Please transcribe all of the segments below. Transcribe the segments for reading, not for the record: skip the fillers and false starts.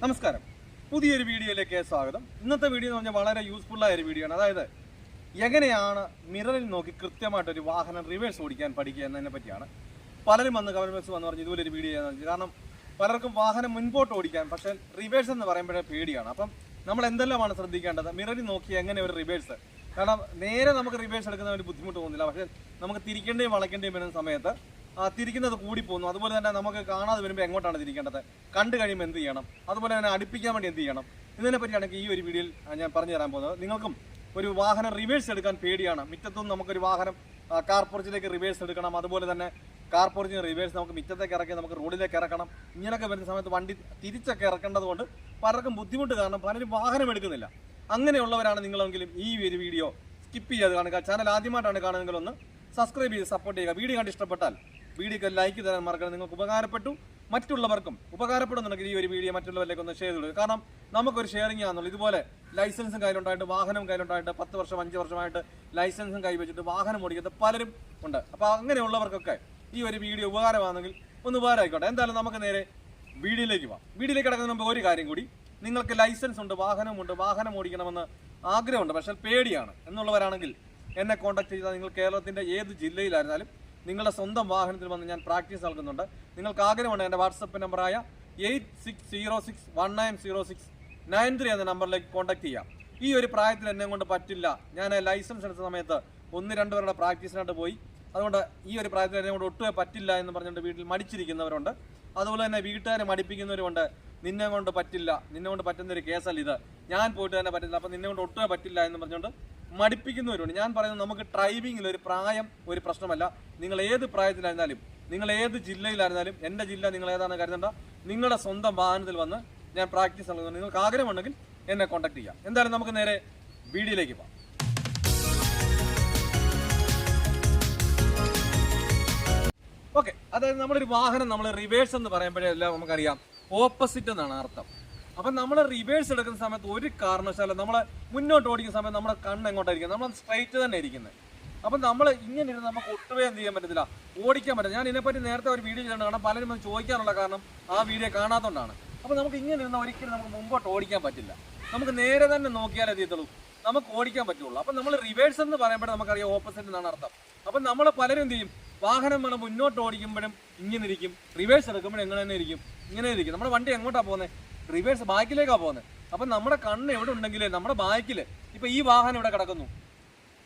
നമസ്കാരം, പുതിയൊരു വീഡിയോയിലേക്ക് സ്വാഗതം. ഇന്നത്തെ വീഡിയോ എന്ന് പറഞ്ഞാൽ വളരെ യൂസ്ഫുൾ ആയ ഒരു വീഡിയോ ആണ്. അതായത് എങ്ങനെയാണ് മിററിൽ നോക്കി കൃത്യമായിട്ടൊരു വാഹനം റിവേഴ്സ് ഓടിക്കാൻ പഠിക്കുക എന്നതിനെ പറ്റിയാണ്. പലരും വന്ന് കമന്റ് ബോക്സ് വന്ന് പറഞ്ഞ് ഇതുപോലെ ഒരു വീഡിയോ ചെയ്യാൻ. കാരണം പലർക്കും വാഹനം മുൻപോട്ട് ഓടിക്കാൻ, പക്ഷേ റിവേഴ്സ് എന്ന് പറയുമ്പോഴേ പേടിയാണ്. അപ്പം നമ്മൾ എന്തെല്ലാമാണ് ശ്രദ്ധിക്കേണ്ടത്? മിററിൽ നോക്കി എങ്ങനെ ഒരു റിവേഴ്സ്, കാരണം നേരെ നമുക്ക് റിവേഴ്സ് എടുക്കുന്ന ഒരു ബുദ്ധിമുട്ട് തോന്നുന്നില്ല, പക്ഷേ നമുക്ക് തിരിക്കേണ്ടേയും വളയ്ക്കേണ്ടേയും വരുന്ന സമയത്ത് തിരിക്കുന്നത് കൂടിപ്പോകുന്നു. അതുപോലെ തന്നെ നമുക്ക് കാണാതെ വരുമ്പോൾ എങ്ങോട്ടാണ് തിരിക്കേണ്ടത്, കണ്ടു കഴിയുമ്പോൾ എന്ത് ചെയ്യണം, അതുപോലെ തന്നെ അടുപ്പിക്കാൻ വേണ്ടി എന്ത് ചെയ്യണം, ഇതിനെ പറ്റിയാണ് ഈ ഒരു വീഡിയോയിൽ ഞാൻ പറഞ്ഞു തരാൻ പോകുന്നത്. നിങ്ങൾക്കും ഒരു വാഹനം റിവേഴ്സ് എടുക്കാൻ പേടിയാണ്, മുറ്റത്തും നമുക്കൊരു വാഹനം കാർ പോർച്ചിലേക്ക് റിവേഴ്സ് എടുക്കണം, അതുപോലെ തന്നെ കാർ പോർച്ചിന് റിവേഴ്സ് നമുക്ക് മുറ്റത്തേക്ക് ഇറക്കി നമുക്ക് റോഡിലേക്ക് ഇറക്കണം, ഇങ്ങനെയൊക്കെ വരുന്ന സമയത്ത് വണ്ടി തിരിച്ചൊക്കെ ഇറക്കേണ്ടത് കൊണ്ട് പലർക്കും ബുദ്ധിമുട്ട് കാരണം പലരും വാഹനം എടുക്കുന്നില്ല. അങ്ങനെയുള്ളവരാണ് നിങ്ങളെങ്കിലും ഈ ഒരു വീഡിയോ സ്കിപ്പ് ചെയ്ത് കാണുക. ചാനൽ ആദ്യമായിട്ടാണ് കാണുന്നതെങ്കിൽ ഒന്ന് സബ്സ്ക്രൈബ് ചെയ്ത് സപ്പോർട്ട് ചെയ്യുക. വീഡിയോ കണ്ട് ഇഷ്ടപ്പെട്ടാൽ വീഡിയോക്ക് ലൈക്ക് തരാൻ മറക്കണം. നിങ്ങൾക്ക് ഉപകാരപ്പെട്ടു, മറ്റുള്ളവർക്കും ഉപകാരപ്പെടുന്നുണ്ടെങ്കിൽ ഈ ഒരു വീഡിയോ മറ്റുള്ളവരിലേക്ക് ഒന്ന് ഷെയർ ചെയ്തു. കാരണം നമുക്കൊരു ഷെയറിംഗ് ആണെന്നുള്ളൂ. ഇതുപോലെ ലൈസൻസും കയ്യിലുണ്ടായിട്ട് വാഹനം കയ്യിലുണ്ടായിട്ട് 10 വർഷം 5 വർഷമായിട്ട് ലൈസൻസും കൈവച്ചിട്ട് വാഹനം ഓടിക്കാത്ത പലരും ഉണ്ട്. അപ്പോൾ അങ്ങനെയുള്ളവർക്കൊക്കെ ഈ ഒരു വീഡിയോ ഉപകാരമാണെങ്കിൽ ഒന്ന് ഉപകാരമായിക്കോട്ടെ. എന്തായാലും നമുക്ക് നേരെ വീഡിയോയിലേക്ക് പോകാം. വീഡിയോയിലേക്ക് കിടക്കുന്നതിന് മുമ്പ് ഒരു കാര്യം കൂടി, നിങ്ങൾക്ക് ലൈസൻസ് ഉണ്ട്, വാഹനമുണ്ട്, വാഹനം ഓടിക്കണമെന്ന് ആഗ്രഹമുണ്ട്, പക്ഷേ പേടിയാണ് എന്നുള്ളവരാണെങ്കിൽ എന്നെ കോൺടാക്ട് ചെയ്താൽ നിങ്ങൾ കേരളത്തിൻ്റെ ഏത് ജില്ലയിലായിരുന്നാലും നിങ്ങളുടെ സ്വന്തം വാഹനത്തിൽ വന്ന് ഞാൻ പ്രാക്ടീസ് നൽകുന്നുണ്ട്. നിങ്ങൾക്ക് ആഗ്രഹമുണ്ട് എൻ്റെ വാട്സപ്പ് നമ്പറായ 8606190693 എന്ന നമ്പറിലേക്ക് കോൺടാക്ട് ചെയ്യാം. ഈ ഒരു പ്രായത്തിൽ എന്നെ കൊണ്ട് പറ്റില്ല, ഞാൻ ലൈസൻസ് എടുത്ത സമയത്ത് 1-2 പേരുടെ പ്രാക്ടീസിനായിട്ട് പോയി, അതുകൊണ്ട് ഈ ഒരു പ്രായത്തിൽ എന്നെ കൊണ്ട് ഒട്ടുമേ പറ്റില്ല എന്ന് പറഞ്ഞുകൊണ്ട് വീട്ടിൽ മടിച്ചിരിക്കുന്നവരുണ്ട്. അതുപോലെ തന്നെ വീട്ടുകാരെ മടിപ്പിക്കുന്നവരുണ്ട്. നിന്നെ കൊണ്ട് പറ്റില്ല, നിന്നെ കൊണ്ട് പറ്റുന്നൊരു കേസല്ല ഇത്, ഞാൻ പോയിട്ട് തന്നെ പറ്റില്ല, അപ്പം നിന്നെ കൊണ്ട് ഒട്ടുമേ പറ്റില്ല എന്ന് പറഞ്ഞുകൊണ്ട് മടിപ്പിക്കുന്നവരുണ്ട്. ഞാൻ പറയുന്നത് നമുക്ക് ഡ്രൈവിങ്ങിൽ ഒരു പ്രായം ഒരു പ്രശ്നമല്ല. നിങ്ങൾ ഏത് പ്രായത്തിലായിരുന്നാലും, നിങ്ങൾ ഏത് ജില്ലയിലായിരുന്നാലും, എൻ്റെ ജില്ല നിങ്ങൾ ഏതാണ് കരുതണ്ട, നിങ്ങളുടെ സ്വന്തം വാഹനത്തിൽ വന്ന് ഞാൻ പ്രാക്ടീസ് നൽകുന്നു. നിങ്ങൾക്ക് ആഗ്രഹമുണ്ടെങ്കിൽ എന്നെ കോൺടാക്ട് ചെയ്യാം. എന്തായാലും നമുക്ക് നേരെ വീഡിയോയിലേക്ക് പോകാം. ഓക്കെ, അതായത് നമ്മളൊരു വാഹനം നമ്മൾ റിവേഴ്സ് എന്ന് പറയുമ്പോഴെല്ലാം നമുക്കറിയാം ഓപ്പോസിറ്റ് എന്നാണ് അർത്ഥം. അപ്പം നമ്മൾ റിവേഴ്സ് എടുക്കുന്ന സമയത്ത് ഒരു കാരണവശാലും നമ്മൾ മുന്നോട്ട് ഓടിക്കുന്ന സമയത്ത് നമ്മുടെ കണ്ണ് എങ്ങോട്ടായിരിക്കും, നമ്മൾ സ്ട്രൈറ്റ് തന്നെ ഇരിക്കുന്നത്. അപ്പം നമ്മൾ ഇങ്ങനെ ഇരുന്ന് നമുക്ക് ഒട്ടുമേ എന്ത് ചെയ്യാൻ പറ്റത്തില്ല, ഓടിക്കാൻ പറ്റില്ല. ഞാൻ ഇതിനെപ്പറ്റി നേരത്തെ ഒരു വീഡിയോ ചെയ്തിട്ടുണ്ട്, കാരണം പലരും അത് ചോദിക്കാനുള്ള കാരണം ആ വീഡിയോ കാണാത്തതുകൊണ്ടാണ്. അപ്പോൾ നമുക്ക് ഇങ്ങനെ ഇരുന്ന് ഒരിക്കലും നമുക്ക് മുമ്പോട്ട് ഓടിക്കാൻ പറ്റില്ല. നമുക്ക് നേരെ തന്നെ നോക്കിയാലേ എത്തിയത്തുള്ളൂ, നമുക്ക് ഓടിക്കാൻ പറ്റുള്ളൂ. അപ്പം നമ്മൾ റിവേഴ്സ് എന്ന് പറയുമ്പോൾ നമുക്കറിയാം ഓപ്പോസിറ്റ് എന്നാണ് അർത്ഥം. അപ്പം നമ്മൾ പലരും എന്ത് ചെയ്യും, വാഹനം നമ്മൾ മുന്നോട്ട് ഓടിക്കുമ്പോഴും ഇങ്ങനെ ഇരിക്കും, റിവേഴ്സ് എടുക്കുമ്പോഴും എങ്ങനെ തന്നെ ഇരിക്കും, ഇങ്ങനെ ഇരിക്കും. നമ്മുടെ വണ്ടി എങ്ങോട്ടാണ് പോകുന്നത്, റിവേഴ്സ് ബാക്കിലേക്കാണ് പോകുന്നത്. അപ്പം നമ്മുടെ കണ്ണ് എവിടെ ഉണ്ടെങ്കിലേ നമ്മുടെ ബാക്കിൽ, ഇപ്പം ഈ വാഹനം ഇവിടെ കിടക്കുന്നു,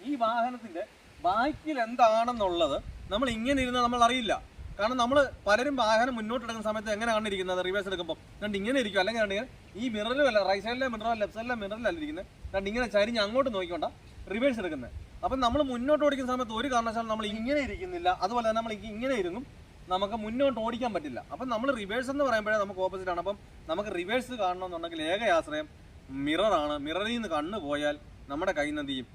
ഈ വാഹനത്തിൻ്റെ ബാക്കിൽ എന്താണെന്നുള്ളത് നമ്മൾ ഇങ്ങനെ ഇരുന്ന് നമ്മൾ അറിയില്ല. കാരണം നമ്മൾ പലരും വാഹനം മുന്നോട്ട് എടുക്കുന്ന സമയത്ത് എങ്ങനെ കണ്ടിരിക്കുന്നത്, റിവേഴ്സ് എടുക്കുമ്പോൾ രണ്ട് ഇങ്ങനെ ഇരിക്കും, അല്ലെങ്കിൽ കണ്ടിങ്ങനെ ഈ മിററിലല്ല, റൈറ്റ് സൈഡിലെ മിററോ ലെഫ്റ്റ് സൈഡിലെ മിററിലല്ല ഇരിക്കുന്നത്, രണ്ട് ഇങ്ങനെ ചരിഞ്ഞ് അങ്ങോട്ട് നോക്കിക്കൊണ്ടാണ് റിവേഴ്സ് എടുക്കുന്നത്. അപ്പം നമ്മൾ മുന്നോട്ട് ഓടിക്കുന്ന സമയത്ത് ഒരു കാരണവശാലും നമ്മൾ ഇങ്ങനെ ഇരിക്കുന്നില്ല, അതുപോലെ തന്നെ നമ്മൾ ഇങ്ങനെ ഇരുന്നും നമുക്ക് മുന്നോട്ട് ഓടിക്കാൻ പറ്റില്ല. അപ്പം നമ്മൾ റിവേഴ്സ് എന്ന് പറയുമ്പോഴേ നമുക്ക് ഓപ്പോസിറ്റ് ആണ്. അപ്പം നമുക്ക് റിവേഴ്സ് കാണണമെന്നുണ്ടെങ്കിൽ ഏക ആശ്രയം മിററാണ്. മിററിൽ നിന്ന് കണ്ണ് പോയാൽ നമ്മുടെ കയ്യിൽ നിന്ന് എന്ത് ചെയ്യും,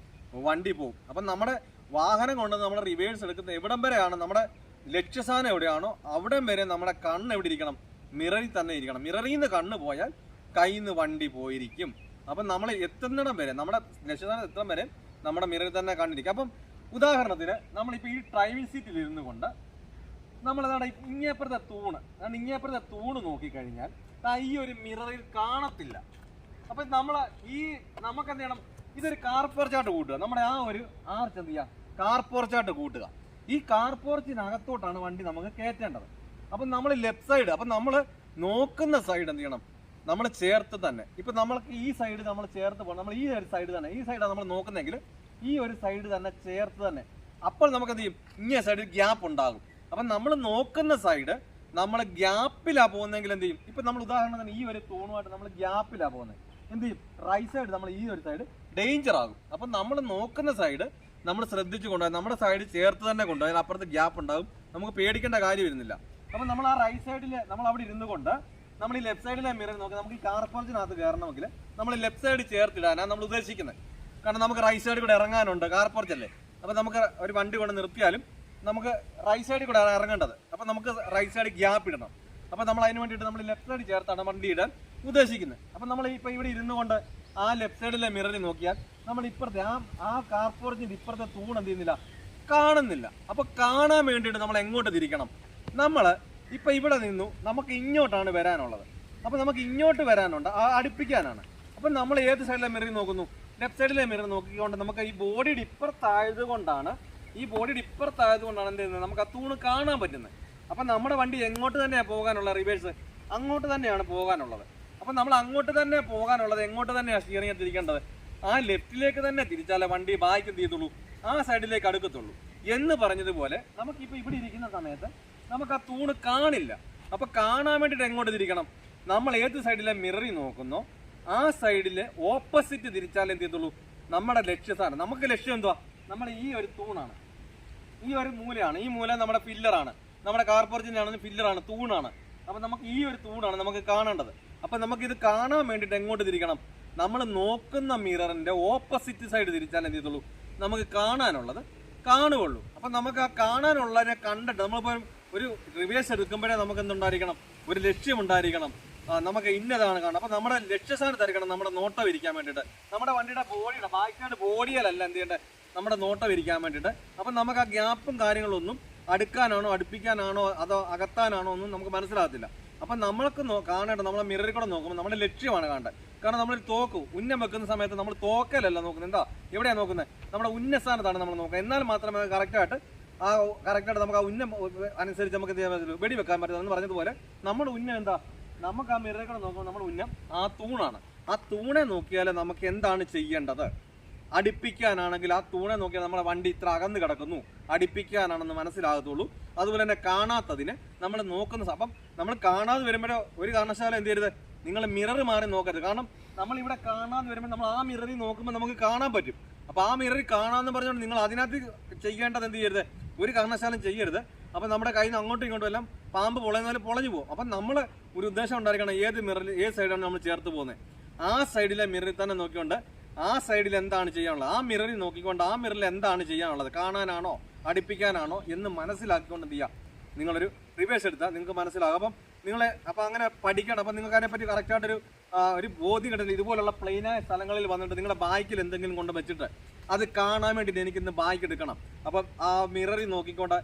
വണ്ടി പോകും. അപ്പം നമ്മുടെ വാഹനം കൊണ്ട് നമ്മൾ റിവേഴ്സ് എടുക്കുന്ന എവിടം വരെയാണ്, നമ്മുടെ ലക്ഷ്യസ്ഥാനം എവിടെയാണോ അവിടം വരെ നമ്മുടെ കണ്ണ് എവിടെ ഇരിക്കണം, മിററിൽ തന്നെ ഇരിക്കണം. മിററിൽ നിന്ന് കണ്ണ് പോയാൽ കയ്യിൽ നിന്ന് വണ്ടി പോയിരിക്കും. അപ്പം നമ്മൾ എത്തുന്നിടം വരെ, നമ്മുടെ ലക്ഷ്യസ്ഥാനം എത്തുന്ന വരെ നമ്മുടെ മിററിൽ തന്നെ കണ്ടിരിക്കും. അപ്പം ഉദാഹരണത്തിന് നമ്മളിപ്പോൾ ഈ ഡ്രൈവിംഗ് സീറ്റിൽ ഇരുന്ന് കൊണ്ട് നമ്മളതാണ് ഇങ്ങേപ്പുറത്തെ തൂണ് നോക്കിക്കഴിഞ്ഞാൽ ഈ ഒരു മിററിൽ കാണത്തില്ല. അപ്പം നമുക്ക് എന്ത് ചെയ്യണം, ഇതൊരു കാർ പോർച്ചായിട്ട് കൂട്ടുക. നമ്മുടെ ആ ഒരു ആർച്ച് എന്ത് ചെയ്യുക, കാർ പോർച്ചായിട്ട് കൂട്ടുക. ഈ കാർ പോർച്ചിനകത്തോട്ടാണ് വണ്ടി നമുക്ക് കയറ്റേണ്ടത്. അപ്പം നമ്മൾ ലെഫ്റ്റ് സൈഡ്, അപ്പം നമ്മൾ നോക്കുന്ന സൈഡ് എന്ത് ചെയ്യണം, നമ്മൾ ചേർത്ത് തന്നെ. ഇപ്പം നമ്മൾക്ക് ഈ സൈഡ് നമ്മൾ ചേർത്ത് പോകണം. നമ്മൾ ഈ ഒരു സൈഡ് തന്നെ, ഈ സൈഡാണ് നമ്മൾ നോക്കുന്നതെങ്കിൽ ഈ ഒരു സൈഡ് തന്നെ ചേർത്ത് തന്നെ. അപ്പോൾ നമുക്ക് എന്ത് ചെയ്യും, ഇങ്ങനെ സൈഡിൽ ഗ്യാപ്പ് ഉണ്ടാകും. അപ്പം നമ്മൾ നോക്കുന്ന സൈഡ് നമ്മൾ ഗ്യാപ്പിലാണ് പോകുന്നതെങ്കിൽ എന്ത് ചെയ്യും, ഇപ്പം നമ്മൾ ഉദാഹരണത്തിന് ഈ ഒരു തൂണുമായിട്ട് നമ്മൾ ഗ്യാപ്പിലാണ് പോകുന്നത്, എന്ത് ചെയ്യും, റൈറ്റ് സൈഡ് നമ്മൾ ഈ ഒരു സൈഡ് ഡേഞ്ചർ ആകും. അപ്പം നമ്മൾ നോക്കുന്ന സൈഡ് നമ്മൾ ശ്രദ്ധിച്ച് കൊണ്ടുപോയി നമ്മുടെ സൈഡ് ചേർത്ത് തന്നെ കൊണ്ടുപോയാൽ അപ്പുറത്ത് ഗ്യാപ്പ് ഉണ്ടാകും, നമുക്ക് പേടിക്കേണ്ട കാര്യം വരുന്നില്ല. അപ്പം നമ്മൾ ആ റൈറ്റ് സൈഡിൽ നമ്മൾ അവിടെ ഇരുന്ന് കൊണ്ട് നമ്മൾ ഈ ലെഫ്റ്റ് സൈഡിലെ മിറർ നോക്കി നമുക്ക് ഈ കാർ പോർച്ചിനകത്ത് കയറണമെങ്കിൽ നമ്മൾ ലെഫ്റ്റ് സൈഡ് ചേർത്തിടാനാണ് നമ്മൾ ഉദ്ദേശിക്കുന്നത്. കാരണം നമുക്ക് റൈറ്റ് സൈഡിൽ കൂടെ ഇറങ്ങാനുണ്ട്, കാർ പോർച്ചല്ലേ. അപ്പം നമുക്ക് ഒരു വണ്ടി കൊണ്ട് നിർത്തിയാലും നമുക്ക് റൈറ്റ് സൈഡിൽ കൂടെ ഇറങ്ങേണ്ടത്. അപ്പം നമുക്ക് റൈറ്റ് സൈഡ് ഗ്യാപ്പ് ഇടണം. അപ്പം നമ്മൾ അതിന് വേണ്ടിയിട്ട് നമ്മൾ ലെഫ്റ്റ് സൈഡ് ചേർത്താണ് വണ്ടി ഇടാൻ ഉദ്ദേശിക്കുന്നത്. അപ്പം നമ്മൾ ഇപ്പോൾ ഇവിടെ ഇരുന്ന് കൊണ്ട് ആ ലെഫ്റ്റ് സൈഡിലെ മിററിൽ നോക്കിയാൽ നമ്മൾ ഇപ്പുറത്തെ ആ കാർ പോർച്ചിൻ്റെ ഇപ്പുറത്തെ തൂണ് എന്ത് ചെയ്യുന്നില്ല, കാണുന്നില്ല. അപ്പോൾ കാണാൻ വേണ്ടിയിട്ട് നമ്മൾ എങ്ങോട്ട് തിരിക്കണം, നമ്മൾ ഇപ്പം ഇവിടെ നിന്നു നമുക്ക് ഇങ്ങോട്ടാണ് വരാനുള്ളത്. അപ്പോൾ നമുക്ക് ഇങ്ങോട്ട് വരാനുണ്ട്, അടുപ്പിക്കാനാണ്. അപ്പം നമ്മൾ ഏത് സൈഡിലെ മിറർ നോക്കുന്നു? ലെഫ്റ്റ് സൈഡിലെ മിറർ നോക്കിക്കൊണ്ട് നമുക്ക് ഈ ബോഡിയുടെ ഇപ്പുറത്തായതുകൊണ്ടാണ് എന്ത് ചെയ്യുന്നത്, നമുക്ക് ആ തൂണ് കാണാൻ പറ്റുന്നത്. അപ്പം നമ്മുടെ വണ്ടി എങ്ങോട്ട് തന്നെയാണ് പോകാനുള്ള റിവേഴ്സ്? അങ്ങോട്ട് തന്നെയാണ് പോകാനുള്ളത്. അപ്പം നമ്മൾ അങ്ങോട്ട് തന്നെ പോകാനുള്ളത് എങ്ങോട്ട് തന്നെയാണ് സ്റ്റിയറിംഗ് തിരിക്കേണ്ടത്? ആ ലെഫ്റ്റിലേക്ക് തന്നെ തിരിച്ചാലേ വണ്ടി ബാക്ക് എന്ത് ചെയ്തുള്ളൂ, ആ സൈഡിലേക്ക് അടുക്കത്തുള്ളൂ. എന്ന് പറഞ്ഞതുപോലെ നമുക്കിപ്പോൾ ഇവിടെ ഇരിക്കുന്ന സമയത്ത് നമുക്ക് ആ തൂണ് കാണില്ല. അപ്പം കാണാൻ വേണ്ടിയിട്ട് എങ്ങോട്ട് തിരിക്കണം? നമ്മൾ ഏത് സൈഡിലെ മിററിൽ നോക്കുന്നോ ആ സൈഡിൽ ഓപ്പോസിറ്റ് തിരിച്ചാൽ എന്ത് ചെയ്തുള്ളൂ, നമ്മുടെ ലക്ഷ്യസ്ഥാനം. നമുക്ക് ലക്ഷ്യം എന്തുവാ? നമ്മൾ ഈ ഒരു തൂണാണ്, ഈ ഒരു മൂലയാണ്. ഈ മൂല നമ്മുടെ പില്ലറാണ്, നമ്മുടെ കാർ പോർച്ചിനാണെന്ന് പില്ലറാണ്, തൂണാണ്. അപ്പം നമുക്ക് ഈ ഒരു തൂണാണ് നമുക്ക് കാണേണ്ടത്. അപ്പം നമുക്കിത് കാണാൻ വേണ്ടിയിട്ട് എങ്ങോട്ട് തിരിക്കണം? നമ്മൾ നോക്കുന്ന മിററിന്റെ ഓപ്പോസിറ്റ് സൈഡ് തിരിച്ചാൽ എന്ത് ചെയ്തുള്ളൂ, നമുക്ക് കാണാനുള്ളത് കാണുകയുള്ളൂ. അപ്പം നമുക്ക് ആ കാണാനുള്ളതിനെ കണ്ടിട്ട് നമ്മളിപ്പോൾ ഒരു റിവേഴ്സ് എടുക്കുമ്പോഴേ നമുക്ക് എന്തുണ്ടായിരിക്കണം? ഒരു ലക്ഷ്യമുണ്ടായിരിക്കണം. നമുക്ക് ഇന്നതാണ് കാണണം. അപ്പം നമ്മുടെ ലക്ഷ്യസ്ഥാനത്തായിരിക്കണം നമ്മുടെ നോട്ടം ഇരിക്കാൻ വേണ്ടിയിട്ട്. നമ്മുടെ വണ്ടിയുടെ ബോഡിയുടെ ബാക്കിയുടെ ബോഡിയിലല്ല എന്ത് ചെയ്യേണ്ടത്, നമ്മുടെ നോട്ടം ഇരിക്കാൻ വേണ്ടിയിട്ട്. അപ്പം നമുക്ക് ആ ഗ്യാപ്പും കാര്യങ്ങളൊന്നും അടുക്കാനാണോ അടുപ്പിക്കാനാണോ അതോ അകത്താനാണോ ഒന്നും നമുക്ക് മനസ്സിലാകത്തില്ല. അപ്പം നമ്മൾക്ക് കാണേണ്ടത് നമ്മളെ മിററിൽ കൂടെ നോക്കുമ്പോൾ നമ്മുടെ ലക്ഷ്യമാണ് കാണേണ്ടത്. കാരണം നമ്മൾ ഉന്നം വെക്കുന്ന സമയത്ത് നമ്മൾ തോക്കലല്ല നോക്കുന്നത്. എന്താ എവിടെയാണ് നോക്കുന്നത്? നമ്മുടെ ഉന്നസ്ഥാനത്താണ് നമ്മൾ നോക്കുക. എന്നാൽ മാത്രമേ കറക്റ്റായിട്ട് നമുക്ക് ആ ഉന്നം അനുസരിച്ച് നമുക്ക് എന്ത് ചെയ്യാൻ പറ്റുള്ളൂ, വെടി വെക്കാൻ പറ്റുന്നത് പറഞ്ഞതുപോലെ നമ്മുടെ ഉന്നം എന്താ, നമുക്ക് ആ മിററിൽ കൂടെ നോക്കുമ്പോൾ നമ്മുടെ ഉന്നം ആ തൂണാണ്. ആ തൂണെ നോക്കിയാൽ നമുക്ക് എന്താണ് ചെയ്യേണ്ടത്? അടുപ്പിക്കാനാണെങ്കിൽ ആ തൂണെ നോക്കിയാൽ നമ്മുടെ വണ്ടി ഇത്ര അകന്ന് കിടക്കുന്നു, അടുപ്പിക്കാനാണെന്ന് മനസ്സിലാകത്തുള്ളൂ. അതുപോലെ തന്നെ കാണാത്തതിന് നമ്മൾ നോക്കുന്ന അപ്പം നമ്മൾ കാണാതെ വരുമ്പോഴോ ഒരു കാരണവശാലും എന്ത് ചെയ്യരുത്, നിങ്ങൾ മിറർ മാറി നോക്കരുത്. കാരണം നമ്മളിവിടെ കാണാതെ വരുമ്പോൾ നമ്മൾ ആ മിററിൽ നോക്കുമ്പോൾ നമുക്ക് കാണാൻ പറ്റും. അപ്പോൾ ആ മിററിൽ കാണാമെന്ന് പറഞ്ഞുകൊണ്ട് നിങ്ങൾ അതിനകത്ത് ചെയ്യേണ്ടത് എന്ത് ചെയ്യരുത്, ഒരു കാരണവശാലും ചെയ്യരുത്. അപ്പം നമ്മുടെ കയ്യിൽ നിന്ന് അങ്ങോട്ടും ഇങ്ങോട്ടും എല്ലാം പാമ്പ് പൊളയുന്നാലും പൊളഞ്ഞു പോകും. അപ്പം നമ്മൾ ഒരു ഉദ്ദേശം ഉണ്ടായിരിക്കണം, ഏത് മിററിൽ ഏത് സൈഡാണ് നമ്മൾ ചേർത്ത് പോകുന്നത്, ആ സൈഡിലെ മിററിൽ തന്നെ നോക്കിക്കൊണ്ട് ആ സൈഡിൽ എന്താണ് ചെയ്യാനുള്ളത്, ആ മിററിൽ നോക്കിക്കൊണ്ട് ആ മിററിൽ എന്താണ് ചെയ്യാനുള്ളത്, കാണാനാണോ അടുപ്പിക്കാനാണോ എന്ന് മനസ്സിലാക്കിക്കൊണ്ട് എന്ത് ചെയ്യുക, നിങ്ങളൊരു റിവേഴ്സ് എടുത്താൽ നിങ്ങൾക്ക് മനസ്സിലാകും. അപ്പം നിങ്ങളെ അപ്പം അങ്ങനെ പഠിക്കണം. അപ്പം നിങ്ങൾക്ക് അതിനെപ്പറ്റി കറക്റ്റായിട്ടൊരു ഒരു ബോധ്യം കിട്ടുന്നില്ല. ഇതുപോലുള്ള പ്ലെയിനായ സ്ഥലങ്ങളിൽ വന്നിട്ട് നിങ്ങളുടെ ബാക്കിൽ എന്തെങ്കിലും കൊണ്ട് വെച്ചിട്ട് അത് കാണാൻ വേണ്ടിയിട്ട് എനിക്കിന്ന് ബാക്ക് എടുക്കണം. അപ്പം ആ മിററിൽ നോക്കിക്കൊണ്ട്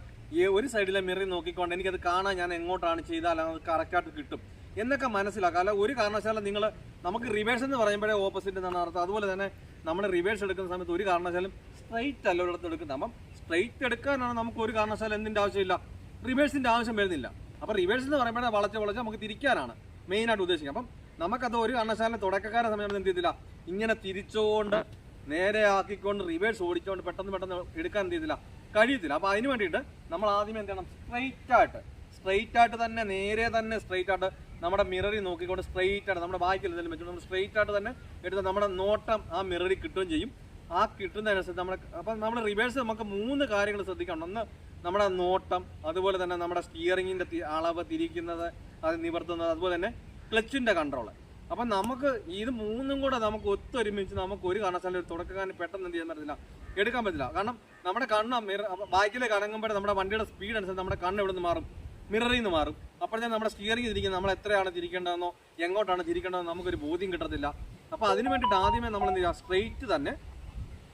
ഒരു സൈഡിലെ മിററിൽ നോക്കിക്കൊണ്ട് എനിക്കത് കാണാൻ ഞാൻ എങ്ങോട്ടാണ് ചെയ്താൽ അത് കറക്റ്റായിട്ട് കിട്ടും എന്നൊക്കെ മനസ്സിലാക്കുക. അല്ല ഒരു കാരണവശാലും നിങ്ങൾ നമുക്ക് റിവേഴ്സ് എന്ന് പറയുമ്പോഴേ ഓപ്പോസിറ്റ് എന്നാണ് അർത്ഥം. അതുപോലെ തന്നെ നമ്മൾ റിവേഴ്സ് എടുക്കുന്ന സമയത്ത് ഒരു കാരണവശാലും സ്ട്രൈറ്റ് അല്ല ഒരിടത്ത് എടുക്കുന്നത്. അപ്പം സ്ട്രൈറ്റ് എടുക്കാനാണ് നമുക്ക് ഒരു കാരണവശാലും എന്തിൻ്റെ ആവശ്യമില്ല, റിവേഴ്സിൻ്റെ ആവശ്യം വരുന്നില്ല. അപ്പം റിവേഴ്സ് എന്ന് പറയുമ്പോഴേ വളച്ച് നമുക്ക് തിരിക്കാനാണ് മെയിനായിട്ട് ഉദ്ദേശിക്കുക. അപ്പം നമുക്കത് ഒരു കാരണവശാലും തുടക്കക്കാരെ സമയം എന്ത് ചെയ്തില്ല, ഇങ്ങനെ തിരിച്ചുകൊണ്ട് നേരെ ആക്കിക്കൊണ്ട് റിവേഴ്സ് ഓടിച്ചുകൊണ്ട് പെട്ടെന്ന് എടുക്കാൻ എന്ത് ചെയ്തില്ല, കഴിയത്തില്ല. അപ്പോൾ അതിന് വേണ്ടിയിട്ട് നമ്മൾ ആദ്യം എന്ത് ചെയ്യണം, സ്ട്രൈറ്റ് ആയിട്ട് തന്നെ നേരെ തന്നെ സ്ട്രൈറ്റ് ആയിട്ട് നമ്മുടെ മിററിൽ നോക്കിക്കൊണ്ട് സ്ട്രൈറ്റ് ആയിട്ട് നമ്മുടെ ബാക്കിൽ എന്തെങ്കിലും വെച്ചുകൊണ്ട് നമ്മൾ സ്ട്രൈറ്റ് ആയിട്ട് തന്നെ എടുത്ത് നമ്മുടെ നോട്ടം ആ മിററിൽ കിട്ടുകയും ചെയ്യും. ആ കിട്ടുന്നതിനനുസരിച്ച് അപ്പം നമ്മൾ റിവേഴ്സ് നമുക്ക് 3 കാര്യങ്ങൾ ശ്രദ്ധിക്കണം. ഒന്ന് നമ്മുടെ നോട്ടം, അതുപോലെ തന്നെ നമ്മുടെ സ്റ്റിയറിങ്ങിൻ്റെ അളവ്, തിരിക്കുന്നത്, അത് നിവർത്തുന്നത്, അതുപോലെ തന്നെ ക്ലച്ചിൻ്റെ കൺട്രോള്. അപ്പം നമുക്ക് ഇത് 3ഉം കൂടെ നമുക്ക് ഒത്തൊരുമിച്ച് നമുക്ക് ഒരു കാരണവശാലും തുടക്കക്കാരന് പെട്ടെന്ന് എന്ത് ചെയ്യാൻ പറ്റില്ല, എടുക്കാൻ പറ്റില്ല. കാരണം നമ്മുടെ ബാക്കിലേക്ക് അടങ്ങുമ്പോൾ നമ്മുടെ വണ്ടിയുടെ സ്പീഡ് അനുസരിച്ച് നമ്മുടെ കണ്ണ് എവിടെ നിന്ന് മാറും, മിററിൽ നിന്ന് മാറും. അപ്പോഴത്തേക്കും നമ്മുടെ സ്റ്റിയറിംഗ് തിരിക്കുന്നത് നമ്മൾ എത്രയാണ് തിരിക്കേണ്ടതെന്നോ എങ്ങോട്ടാണ് തിരിക്കേണ്ടതെന്നോ നമുക്കൊരു ബോധ്യം കിട്ടത്തില്ല. അപ്പോൾ അതിന് വേണ്ടിയിട്ട് ആദ്യമേ നമ്മൾ എന്ത് ചെയ്യുക, സ്ട്രെയിറ്റ് തന്നെ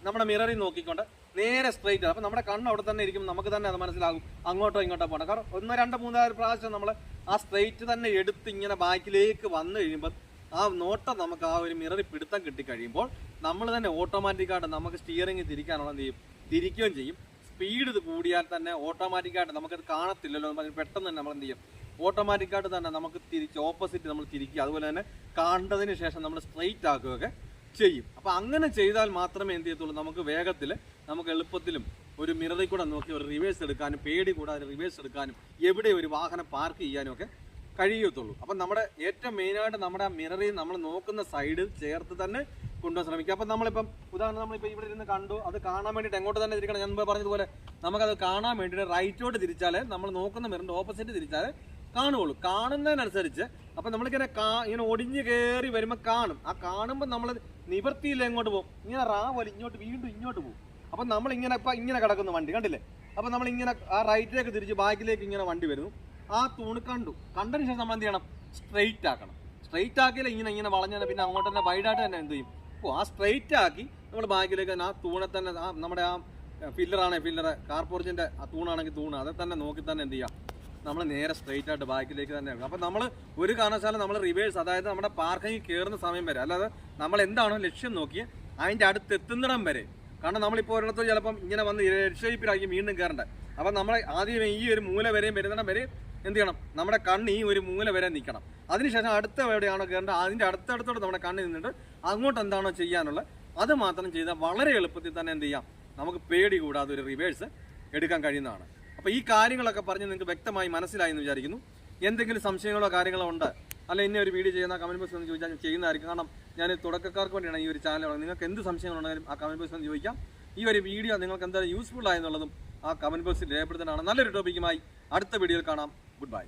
നമ്മുടെ മിററിൽ നോക്കിക്കൊണ്ട് നേരെ സ്ട്രെയിറ്റ്. അപ്പം നമ്മുടെ കണ്ണ് അവിടെ തന്നെ ഇരിക്കും, നമുക്ക് തന്നെ അത് മനസ്സിലാകും അങ്ങോട്ടോ ഇങ്ങോട്ടോ പോകണം. കാരണം 1, 2, 3 പ്രാവശ്യം നമ്മൾ ആ സ്ട്രെയിറ്റ് തന്നെ എടുത്ത് ഇങ്ങനെ ബാക്കിലേക്ക് വന്നു കഴിയുമ്പോൾ ആ നോട്ടം നമുക്ക് ആ ഒരു മിററിൽ പിടുത്തം കിട്ടിക്കഴിയുമ്പോൾ നമ്മൾ തന്നെ ഓട്ടോമാറ്റിക്കായിട്ട് നമുക്ക് സ്റ്റിയറിംഗ് തിരിക്കാനുള്ള എന്ത് ചെയ്യും, തിരിക്കുകയും ചെയ്യും. സ്പീഡ് ഇത് കൂടിയാൽ തന്നെ ഓട്ടോമാറ്റിക്കായിട്ട് നമുക്കത് കാണത്തില്ലല്ലോ, പെട്ടെന്ന് തന്നെ നമ്മൾ എന്ത് ചെയ്യും, ഓട്ടോമാറ്റിക്കായിട്ട് തന്നെ നമുക്ക് തിരിച്ച് ഓപ്പോസിറ്റ് നമ്മൾ തിരിക്കുക. അതുപോലെ തന്നെ കണ്ടതിന് ശേഷം നമ്മൾ സ്ട്രെയിറ്റ് ആക്കുകയൊക്കെ ചെയ്യും. അപ്പോൾ അങ്ങനെ ചെയ്താൽ മാത്രമേ എന്ത് ചെയ്യത്തുള്ളൂ, നമുക്ക് വേഗത്തിൽ നമുക്ക് എളുപ്പത്തിലും ഒരു മിററിൽ കൂടെ നോക്കി ഒരു റിവേഴ്സ് എടുക്കാനും പേടി കൂടാതെ റിവേഴ്സ് എടുക്കാനും എവിടെ ഒരു വാഹനം പാർക്ക് ചെയ്യാനും ഒക്കെ കഴിയത്തുള്ളൂ. അപ്പം നമ്മുടെ ഏറ്റവും മെയിനായിട്ട് നമ്മുടെ മിററിൽ നമ്മൾ നോക്കുന്ന സൈഡിൽ ചേർത്ത് തന്നെ കൊണ്ടുപോകാൻ ശ്രമിക്കുക. അപ്പം നമ്മളിപ്പം ഉദാഹരണം നമ്മളിപ്പോൾ ഇവിടെ ഇരുന്ന് കണ്ടു, അത് കാണാൻ വേണ്ടിയിട്ട് എങ്ങോട്ട് തന്നെ തിരിക്കണം. ഞാൻ പറഞ്ഞതുപോലെ നമുക്കത് കാണാൻ വേണ്ടിയിട്ട് റൈറ്റോട്ട് തിരിച്ചാൽ നമ്മൾ നോക്കുന്ന മിററിൻ്റെ ഓപ്പോസിറ്റ് തിരിച്ചാൽ കാണുകയുള്ളൂ. കാണുന്നതിനനുസരിച്ച് അപ്പം നമ്മളിങ്ങനെ ഇങ്ങനെ ഒടിഞ്ഞ് കയറി വരുമ്പോൾ കാണും. ആ കാണുമ്പോൾ നമ്മൾ നിവർത്തിയില്ല എങ്ങോട്ട് പോകും, ഇങ്ങനെ റാവല്ല ഇങ്ങോട്ട് വീണ്ടും ഇങ്ങോട്ട് പോകും. അപ്പം നമ്മളിങ്ങനെ ഇപ്പം ഇങ്ങനെ കിടക്കുന്ന വണ്ടി കണ്ടില്ലേ, അപ്പം നമ്മളിങ്ങനെ ആ റൈറ്റിലേക്ക് തിരിച്ച് ബാക്കിലേക്ക് ഇങ്ങനെ വണ്ടി വരുന്നു. ആ തൂണ് കണ്ടതിന് ശേഷം നമ്മൾ എന്ത് ചെയ്യണം, സ്ട്രെയിറ്റ് ആക്കണം. സ്ട്രെയിറ്റ് ആക്കിയാൽ ഇങ്ങനെ വളഞ്ഞാൽ പിന്നെ അങ്ങോട്ട് തന്നെ വൈഡായിട്ട് തന്നെ എന്ത് ചെയ്യും, അപ്പോൾ ആ സ്ട്രെയിറ്റ് ആക്കി നമ്മൾ ബാക്കിലേക്ക് തന്നെ ആ തൂണെ തന്നെ നമ്മുടെ ആ ഫില്ലറാണെങ്കിൽ ഫില്ലറ്, കാർ പോർച്ചിൻ്റെ ആ തൂണാണെങ്കിൽ തൂണ്, അതെ തന്നെ നോക്കി തന്നെ എന്ത് ചെയ്യുക, നമ്മൾ നേരെ സ്ട്രെയിറ്റ് ആയിട്ട് ബാക്കിലേക്ക് തന്നെ വെക്കണം. അപ്പോൾ നമ്മൾ ഒരു കാരണവശാലും നമ്മൾ റിവേഴ്സ്, അതായത് നമ്മുടെ പാർക്കിങ്ങിൽ കയറുന്ന സമയം വരെ, അല്ലാതെ നമ്മൾ എന്താണോ ലക്ഷ്യം നോക്കി അതിൻ്റെ അടുത്ത് എത്തുന്നിടം വരെ. കാരണം നമ്മളിപ്പോൾ ഒരിടത്ത് ചിലപ്പം ഇങ്ങനെ വന്ന് ഷേപ്പിലാക്കി വീണ്ടും കയറേണ്ടത്. അപ്പം നമ്മൾ ആദ്യം ഈ ഒരു മൂല വരെയും വരുന്നിടം വരെ എന്ത് ചെയ്യണം, നമ്മുടെ കണ്ണ് ഈ ഒരു മൂല വരെ നിൽക്കണം. അതിനുശേഷം അടുത്ത എവിടെയാണോ കയറേണ്ടത് അതിൻ്റെ അടുത്തടുത്തോടെ നമ്മുടെ കണ്ണ് നിന്നിട്ട് അങ്ങോട്ട് എന്താണോ ചെയ്യാനുള്ളത് അത് മാത്രം ചെയ്താൽ വളരെ എളുപ്പത്തിൽ തന്നെ എന്ത് ചെയ്യാം, നമുക്ക് പേടി കൂടാതെ ഒരു റിവേഴ്സ് എടുക്കാൻ കഴിയുന്നതാണ്. അപ്പോൾ ഈ കാര്യങ്ങളൊക്കെ പറഞ്ഞ് നിങ്ങൾക്ക് വ്യക്തമായി മനസ്സിലായി എന്ന് വിചാരിക്കുന്നു. എന്തെങ്കിലും സംശയങ്ങളോ കാര്യങ്ങളോ ഉണ്ട്, അല്ല ഇന്ന ഒരു വീഡിയോ ചെയ്യുന്ന കമൻറ്റ് ബോക്സിൽ ഒന്ന് ചോദിച്ചാൽ ചെയ്യുന്നതായിരിക്കും. കാരണം ഞാൻ തുടക്കക്കാർക്ക് വേണ്ടിയാണ് ഈ ഒരു ചാനൽ. നിങ്ങൾക്ക് എന്ത് സംശയങ്ങളുണ്ടെങ്കിലും ആ കമൻറ്റ് ബോക്സിൽ ഒന്ന് ചോദിക്കാം. ഈ ഒരു വീഡിയോ നിങ്ങൾക്ക് എന്തായാലും യൂസ്ഫുൾ ആയെന്നുള്ളതും ആ കമൻറ്റ് ബോക്സിൽ രേഖപ്പെടുത്താനാണ്. നല്ലൊരു ടോപ്പിക്കുമായി അടുത്ത വീഡിയോയിൽ കാണാം. Good bye.